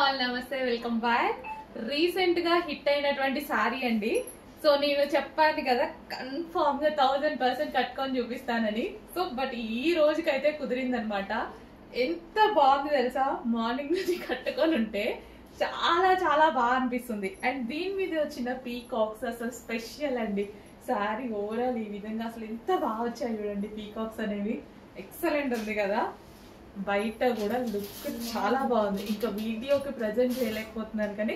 All నమస్తే, welcome back. Recent గా hit అయినటువంటి సారీ అండి. సో నేను చెప్పాను కదా కన్ఫామ్ గా 1000% కట్టుకొని చూపిస్తానని. సో బట్ ఈ రోజుకైతే కుదిరిందనమాట. ఎంత బాగుంది తెలుసా, మార్నింగ్ నుంచి కట్టుకొని ఉంటే చాలా చాలా బాగా అనిపిస్తుంది. అండ్ దీని మీద వచ్చిన పీకాక్స్ అసలు స్పెషల్ అండి. సారీ ఓవరాల్ ఈ విధంగా అసలు ఎంత బాగా వచ్చాయి చూడండి. పీకాక్స్ అనేవి ఎక్సలెంట్ ఉంది కదా. బయట కూడా లుక్ చాలా బాగుంది. ఇంకా వీడియోకి ప్రజెంట్ చేయలేకపోతున్నాను కానీ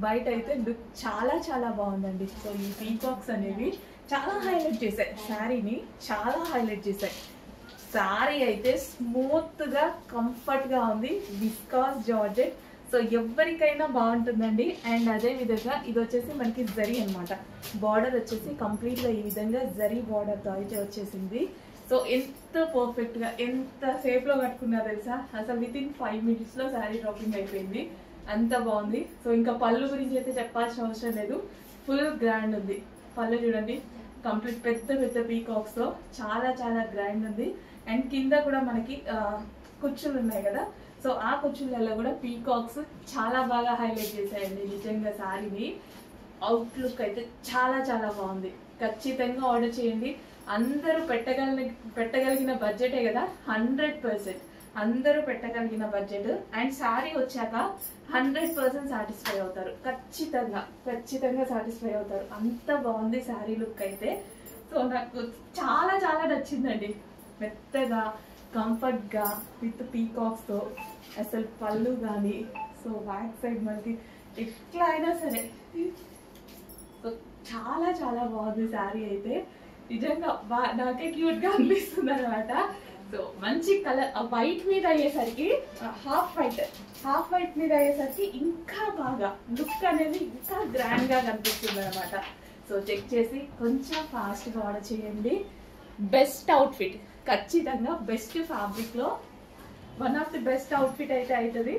బయట అయితే లుక్ చాలా చాలా బాగుందండి. సో ఈ పీకాక్స్ అనేవి చాలా హైలైట్ చేశాయి, శారీని చాలా హైలైట్ చేశాయి. శారీ అయితే స్మూత్ గా కంఫర్ట్ గా ఉంది, విస్కాస్ జార్జెట్. సో ఎవరికైనా బాగుంటుందండి. అండ్ అదే విధంగా ఇది వచ్చేసి మనకి జరీ అనమాట. బార్డర్ వచ్చేసి కంప్లీట్ గా ఈ విధంగా జరీ బార్డర్ తో అయితే వచ్చేసింది. సో ఎంత పర్ఫెక్ట్ గా ఎంత సేఫ్ లో కట్టుకున్నా తెలుసా, అసలు విత్ ఇన్ 5 minutes లో శారీ డ్రాపింగ్ అయిపోయింది. అంత బాగుంది. సో ఇంకా పళ్ళు గురించి అయితే చెప్పాల్సిన అవసరం లేదు, ఫుల్ గ్రాండ్ ఉంది. పళ్ళు చూడండి, కంప్లీట్ పెద్ద పెద్ద పీకాక్స్ తో చాలా చాలా గ్రాండ్ ఉంది. అండ్ కింద కూడా మనకి కుచ్చులు ఉన్నాయి కదా, సో ఆ కుచ్చులలో కూడా పీకాక్స్ చాలా బాగా హైలైట్ చేశాయండి. నిజంగా శారీని అవుట్లుక్ అయితే చాలా చాలా బాగుంది. ఖచ్చితంగా ఆర్డర్ చేయండి. అందరూ పెట్టగలిగిన బడ్జెటే కదా, 100% అందరూ పెట్టగలిగిన బడ్జెట్. అండ్ శారీ వచ్చాక 100% సాటిస్ఫై అవుతారు. ఖచ్చితంగా సాటిస్ఫై అవుతారు. అంత బాగుంది శారీ లుక్ అయితే. సో నాకు చాలా చాలా నచ్చిందండి. మెత్తగా కంఫర్ట్ గా విత్ పీకాక్స్ తో అసలు పళ్ళు కానీ, సో బ్యాక్ సైడ్ మనకి ఎట్లా అయినా సరే సో చాలా చాలా బాగుంది శారీ అయితే. నిజంగా నాకే క్యూట్ గా అనిపిస్తుంది అనమాట. సో మంచి కలర్ వైట్ మీద అయ్యేసరికి హాఫ్ వైట్ మీద అయ్యేసరికి ఇంకా బాగా లుక్ అనేది ఇంకా గ్రాండ్ గా కనిపిస్తుంది అనమాట. సో చెక్ చేసి కొంచెం ఫాస్ట్ గా ఆర్డర్ చేయండి. బెస్ట్ అవుట్ఫిట్, ఖచ్చితంగా బెస్ట్ ఫ్యాబ్రిక్ లో one of the best outfit అయితే అవుతుంది.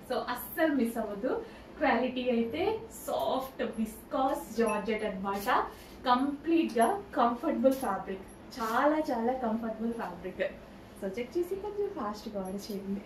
సో అస్సలు మిస్ అవ్వద్దు. క్వాలిటీ అయితే సాఫ్ట్ విస్కాస్ జార్జెట్ అన్నమాట. కంప్లీట్ గా కంఫర్టబుల్ ఫ్యాబ్రిక్, చాలా చాలా కంఫర్టబుల్ ఫ్యాబ్రిక్. సో చెక్ చేసి కొంచెం ఫాస్ట్ గా ఆర్డర్ చేయండి.